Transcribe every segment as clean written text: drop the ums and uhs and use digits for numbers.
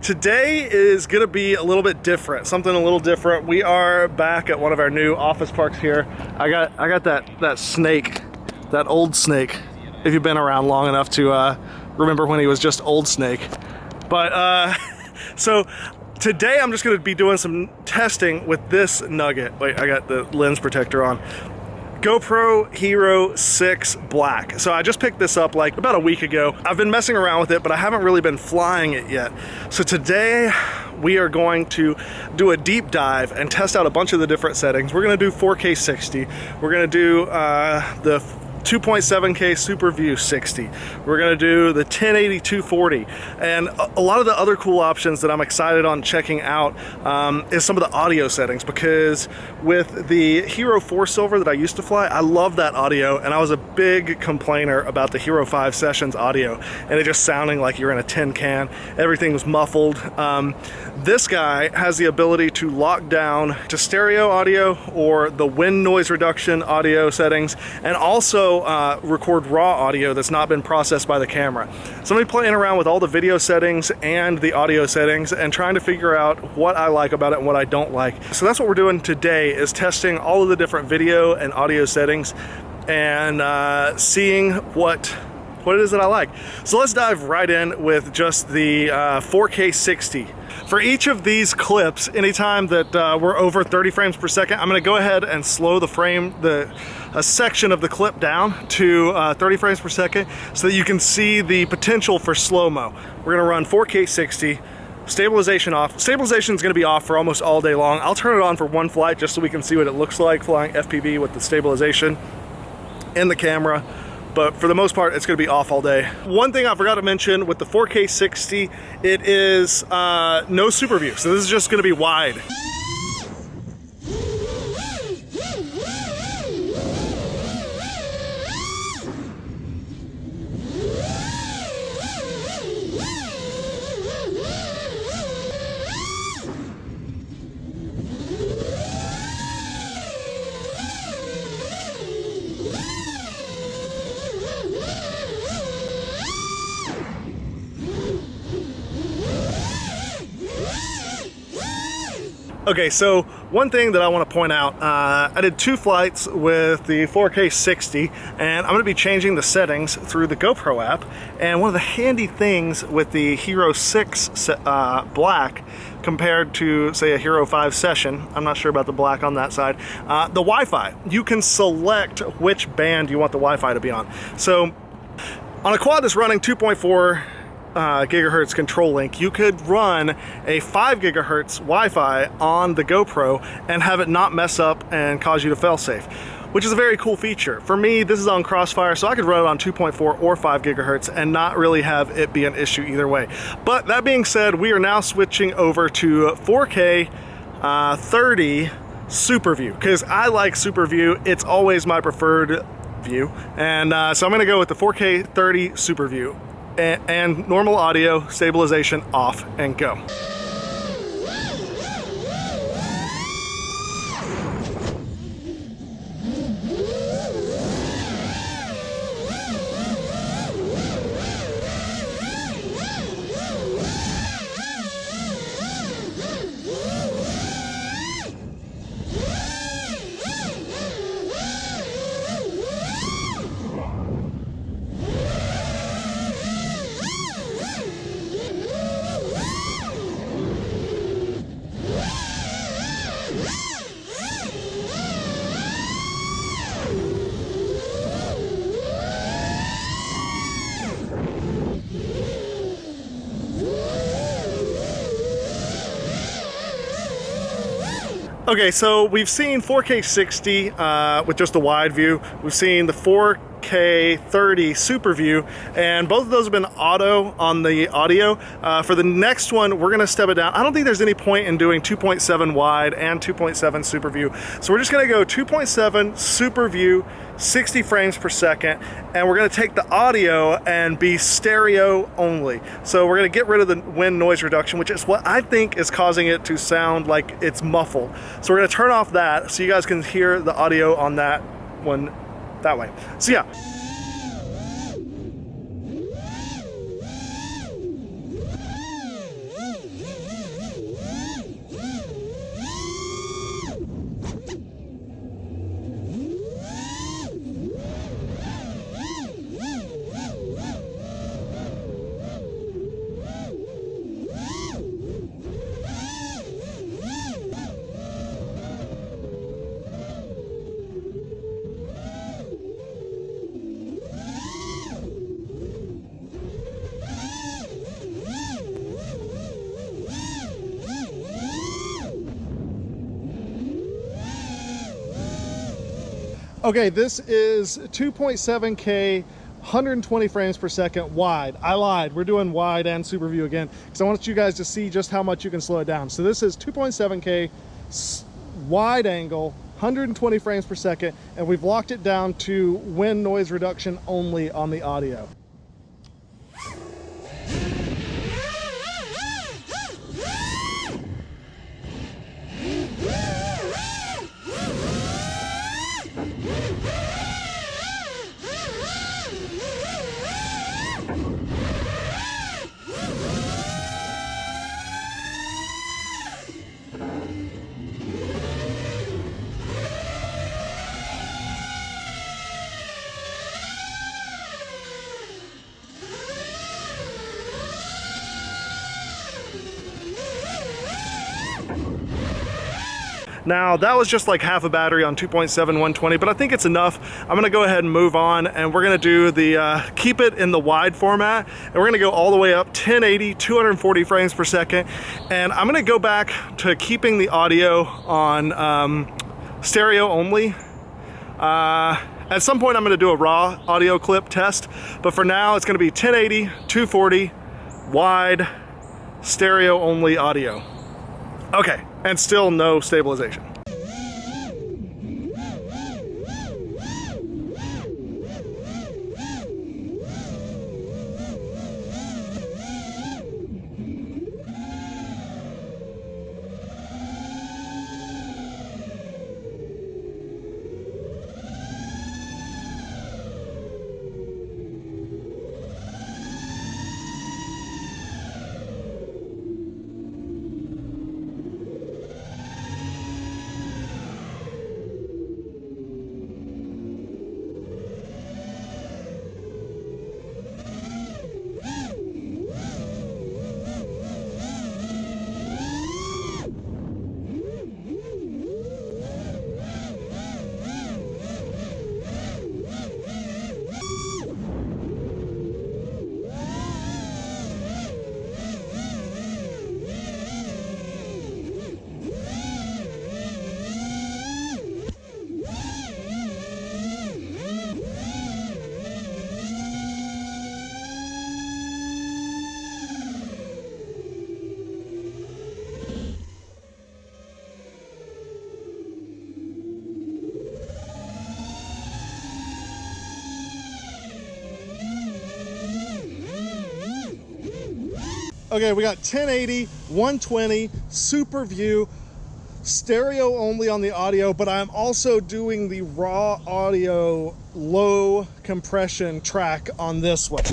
Today is gonna be a little bit different, something a little different. We are back at one of our new office parks here. I got that snake, that old snake, if you've been around long enough to remember when he was just old snake. But so today I'm just gonna be doing some testing with this nugget. Wait, I got the lens protector on. GoPro Hero 6 Black. So I just picked this up like about a week ago. I've been messing around with it, but I haven't really been flying it yet. So today we are going to do a deep dive and test out a bunch of the different settings. We're gonna do 4K 60. We're gonna do the 2.7K Superview 60. We're gonna do the 1080 240, and a lot of the other cool options that I'm excited on checking out is some of the audio settings, because with the Hero 4 Silver that I used to fly, I love that audio, and I was a big complainer about the Hero 5 Sessions audio and it just sounding like you're in a tin can. Everything was muffled. This guy has the ability to lock down to stereo audio or the wind noise reduction audio settings, and also record raw audio that's not been processed by the camera. So I'm gonna be playing around with all the video settings and the audio settings and trying to figure out what I like about it and what I don't like. So that's what we're doing today, is testing all of the different video and audio settings and seeing what it is that I like. So let's dive right in with just the 4K 60. For each of these clips, anytime that we're over 30 frames per second, I'm gonna go ahead and slow the frame, a section of the clip down to 30 frames per second so that you can see the potential for slow-mo. We're gonna run 4K 60, stabilization off. Stabilization is gonna be off for almost all day long. I'll turn it on for one flight just so we can see what it looks like flying FPV with the stabilization in the camera. But for the most part, it's gonna be off all day. One thing I forgot to mention with the 4K 60, it is no super view. So this is just gonna be wide. Okay, so one thing that I want to point out, I did 2 flights with the 4K 60, and I'm going to be changing the settings through the GoPro app. And one of the handy things with the Hero 6 Black compared to, say, a Hero 5 Session, I'm not sure about the black on that side, the Wi-Fi. You can select which band you want the Wi-Fi to be on. So on a quad that's running 2.4 gigahertz control link, you could run a 5 gigahertz Wi-Fi on the GoPro and have it not mess up and cause you to fail safe, which is a very cool feature. For me, this is on Crossfire, so I could run it on 2.4 or 5 gigahertz and not really have it be an issue either way. But that being said, we are now switching over to 4K 30 Superview, because I like Superview. It's always my preferred view. And so I'm gonna go with the 4K 30 Superview. And normal audio, stabilization off, and go. Okay, so we've seen 4K 60 with just a wide view. We've seen the 4K 30 Super View, and both of those have been auto on the audio. For the next one, we're gonna step it down. I don't think there's any point in doing 2.7 wide and 2.7 Super View. So we're just gonna go 2.7 Super View, 60 frames per second, and we're gonna take the audio and be stereo only. So we're gonna get rid of the wind noise reduction, which is what I think is causing it to sound like it's muffled. So we're gonna turn off that so you guys can hear the audio on that one that way. So yeah. Okay, this is 2.7K, 120 frames per second wide. I lied, we're doing wide and super view again, because I want you guys to see just how much you can slow it down. So this is 2.7K wide angle, 120 frames per second, and we've locked it down to wind noise reduction only on the audio. Now that was just like half a battery on 2.7 120, but I think it's enough. I'm gonna go ahead and move on, and we're gonna do the keep it in the wide format, and we're gonna go all the way up 1080, 240 frames per second, and I'm gonna go back to keeping the audio on stereo only. At some point I'm gonna do a raw audio clip test, but for now it's gonna be 1080, 240, wide, stereo only audio. Okay, and still no stabilization. Okay, we got 1080, 120, super view, stereo only on the audio, but I'm also doing the raw audio low compression track on this one.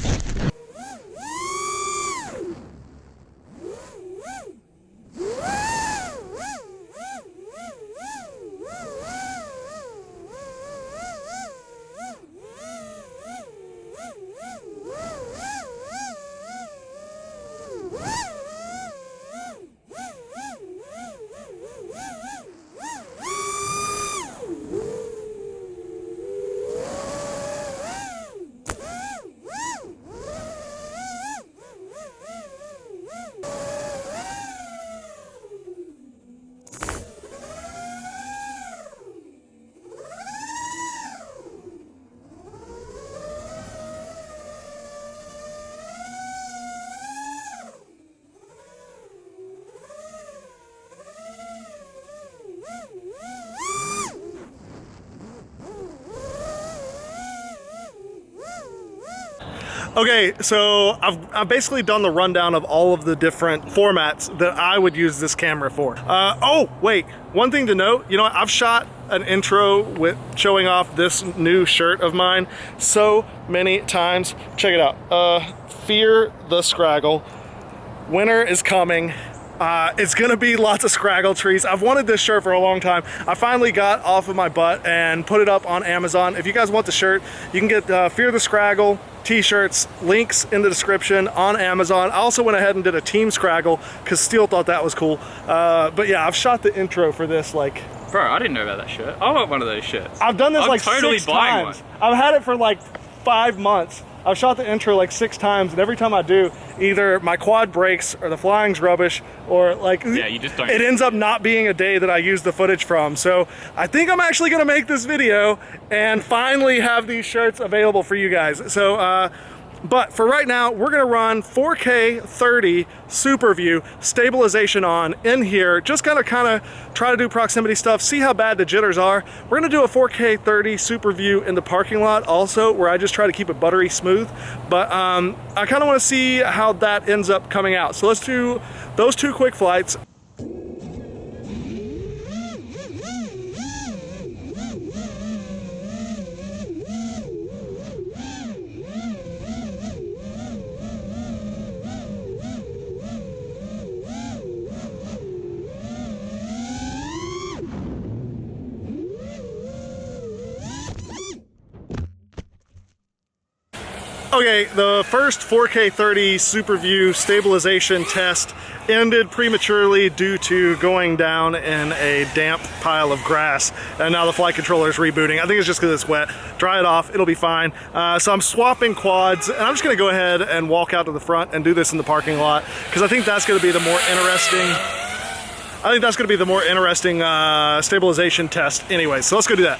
Okay, so I've basically done the rundown of all of the different formats that I would use this camera for. Oh, wait, one thing to note, you know, I've shot an intro with showing off this new shirt of mine so many times. Check it out. Fear the Scraggle. Winter is coming. It's gonna be lots of Scraggle trees. I've wanted this shirt for a long time. I finally got off of my butt and put it up on Amazon. If you guys want the shirt, you can get Fear the Scraggle t-shirts, links in the description on Amazon. I also went ahead and did a Team Scraggle because Steele thought that was cool. But yeah, I've shot the intro for this like... Bro, I didn't know about that shirt. I want one of those shirts. I've done this like totally 6 times. I've had it for like 5 months. I've shot the intro like 6 times, and every time I do, either my quad breaks or the flying's rubbish, or like, yeah, you just don't. It ends up not being a day that I use the footage from. So I think I'm actually gonna make this video and finally have these shirts available for you guys. So, but for right now, we're gonna run 4K 30 Superview stabilization on in here, just kind of try to do proximity stuff, see how bad the jitters are. We're gonna do a 4K 30 Superview in the parking lot also, where I just try to keep it buttery smooth. But I kind of want to see how that ends up coming out. So let's do those 2 quick flights. Okay, the first 4K 30 Superview stabilization test ended prematurely due to going down in a damp pile of grass, and now the flight controller is rebooting. I think it's just because it's wet. Dry it off, it'll be fine. So I'm swapping quads, and I'm just gonna go ahead and walk out to the front and do this in the parking lot, because I think that's gonna be the more interesting, stabilization test anyway. So let's go do that.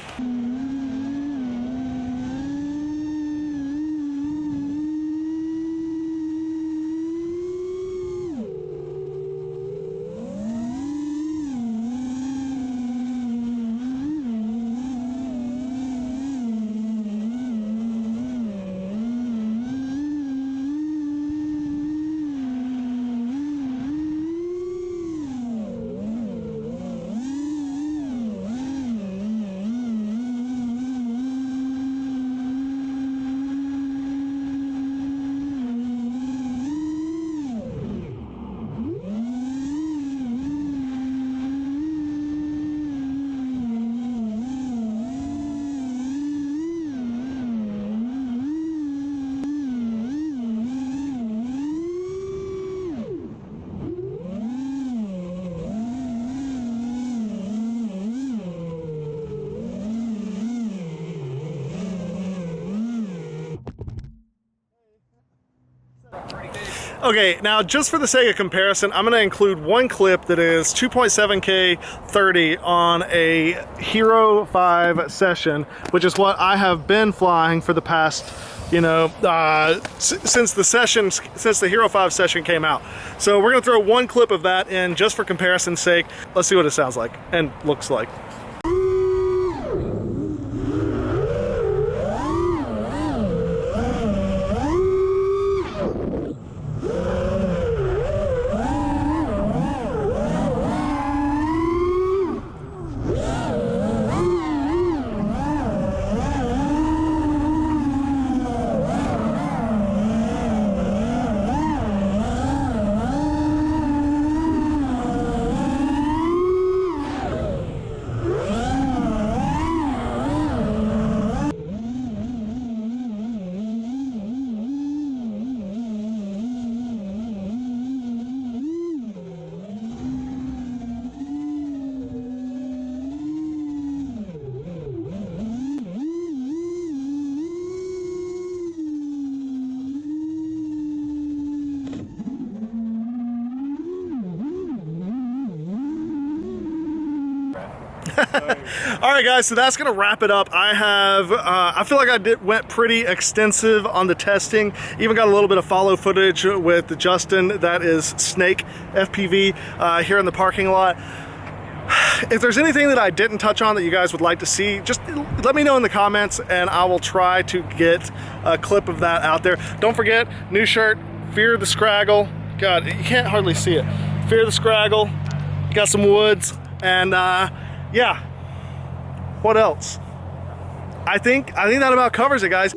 Okay, now just for the sake of comparison, I'm going to include one clip that is 2.7K 30 on a Hero 5 session, which is what I have been flying for the past, you know, since the Hero 5 session came out. So we're going to throw one clip of that in just for comparison's sake. Let's see what it sounds like and looks like. All right, guys, so that's gonna wrap it up. I feel like went pretty extensive on the testing. Even got a little bit of follow footage with Justin, that is Snake FPV, here in the parking lot. If there's anything that I didn't touch on that you guys would like to see, just let me know in the comments and I will try to get a clip of that out there. Don't forget, new shirt, Fear the Scraggle. God, you can't hardly see it. Fear the Scraggle, got some woods, and yeah, what else? I think that about covers it, guys.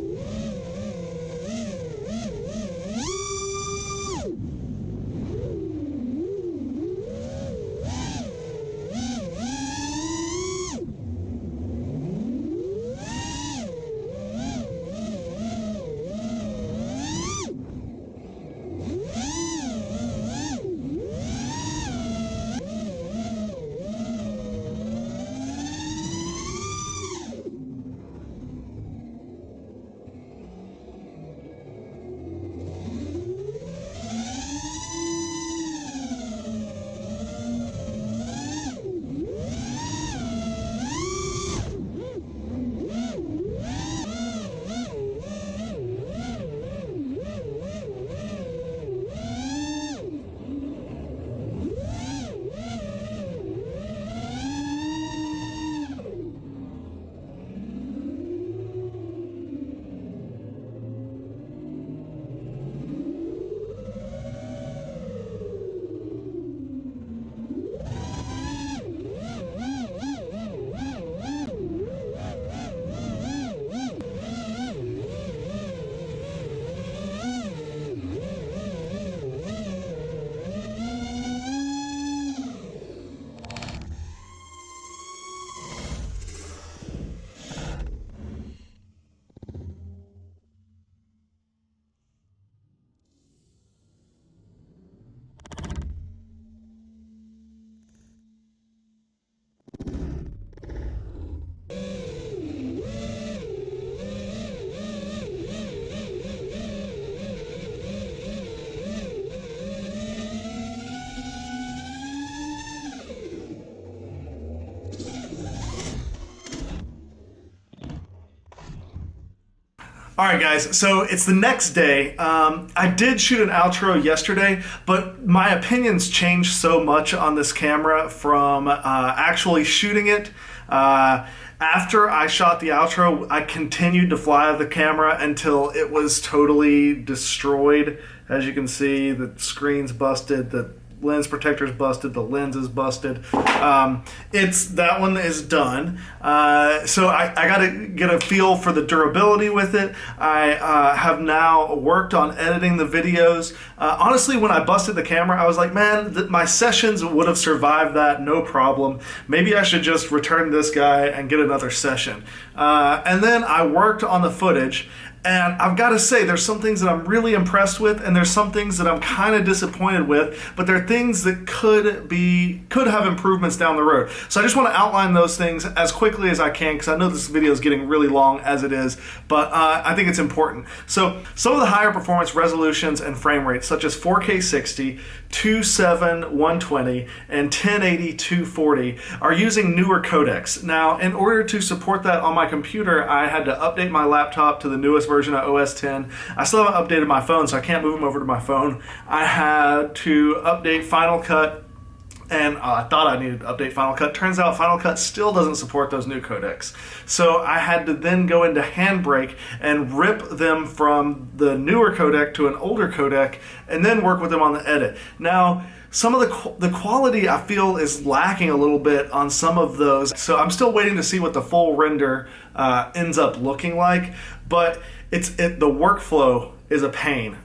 All right, guys, so it's the next day. I did shoot an outro yesterday, but my opinions changed so much on this camera from actually shooting it. After I shot the outro, I continued to fly the camera until it was totally destroyed. As you can see, the screen's busted, the lens protector's busted, the lens is busted. That one is done. So I got to get a feel for the durability with it. I have now worked on editing the videos. Honestly, when I busted the camera, I was like, man, my sessions would have survived that, no problem. Maybe I should just return this guy and get another session. And then I worked on the footage. And I've got to say, there's some things that I'm really impressed with, and there's some things that I'm kind of disappointed with, but they're things that could have improvements down the road. So I just want to outline those things as quickly as I can, because I know this video is getting really long as it is, but I think it's important. So some of the higher performance resolutions and frame rates, such as 4K 60, 2.7 120, and 1080 240, are using newer codecs. Now, in order to support that on my computer, I had to update my laptop to the newest version of OS 10. I still haven't updated my phone, so I can't move them over to my phone. I had to update Final Cut, and I thought I needed to update Final Cut. Turns out Final Cut still doesn't support those new codecs. So I had to then go into Handbrake and rip them from the newer codec to an older codec and then work with them on the edit. Now, some of the quality I feel is lacking a little bit on some of those. So I'm still waiting to see what the full render ends up looking like, but the workflow is a pain.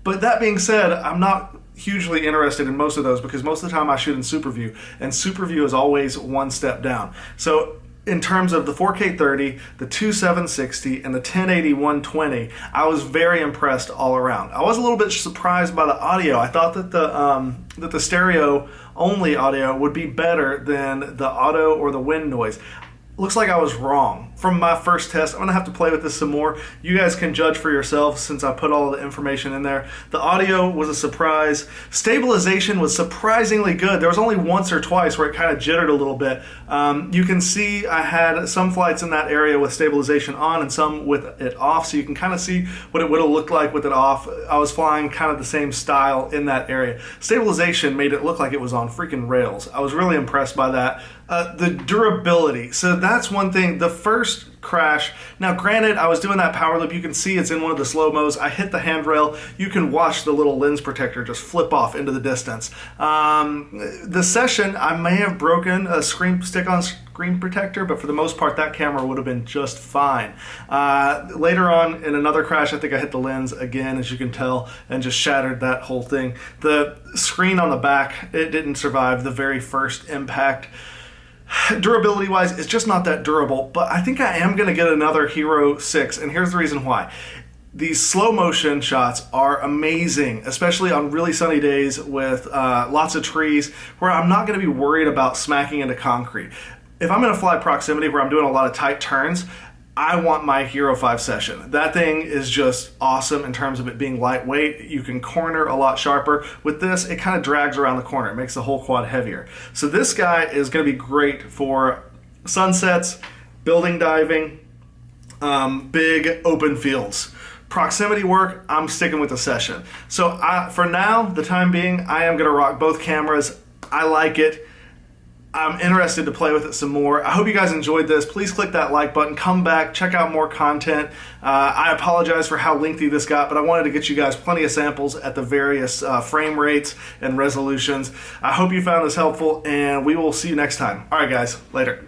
But that being said, I'm not hugely interested in most of those because most of the time I shoot in Superview, and Superview is always one step down. So in terms of the 4K 30, the 2.7 60, and the 1080 120, I was very impressed all around. I was a little bit surprised by the audio. I thought that the stereo only audio would be better than the auto or the wind noise. Looks like I was wrong. From my first test, I'm gonna have to play with this some more. You guys can judge for yourselves since I put all of the information in there. The audio was a surprise. Stabilization was surprisingly good. There was only once or twice where it kind of jittered a little bit. You can see I had some flights in that area with stabilization on and some with it off, so you can kind of see what it would have looked like with it off. I was flying kind of the same style in that area. Stabilization made it look like it was on freaking rails. I was really impressed by that. The durability. So that's one thing. The first crash, now granted, I was doing that power loop. You can see it's in one of the slow-mos. I hit the handrail. You can watch the little lens protector just flip off into the distance. The session, I may have broken a stick-on screen protector, but for the most part, that camera would have been just fine. Later on, in another crash, I think I hit the lens again, as you can tell, and just shattered that whole thing. The screen on the back, it didn't survive the very first impact. Durability wise, it's just not that durable, but I think I am going to get another Hero 6, and here's the reason why. These slow motion shots are amazing, especially on really sunny days with lots of trees where I'm not going to be worried about smacking into concrete. If I'm going to fly proximity where I'm doing a lot of tight turns, I want my Hero 5 session. That thing is just awesome in terms of it being lightweight. You can corner a lot sharper. With this, it kind of drags around the corner. It makes the whole quad heavier. So this guy is going to be great for sunsets, building diving, big open fields. Proximity work, I'm sticking with the session. So for now, the time being, I am going to rock both cameras. I like it. I'm interested to play with it some more. I hope you guys enjoyed this. Please click that like button. Come back. Check out more content. I apologize for how lengthy this got, but I wanted to get you guys plenty of samples at the various frame rates and resolutions. I hope you found this helpful, and we will see you next time. All right, guys. Later.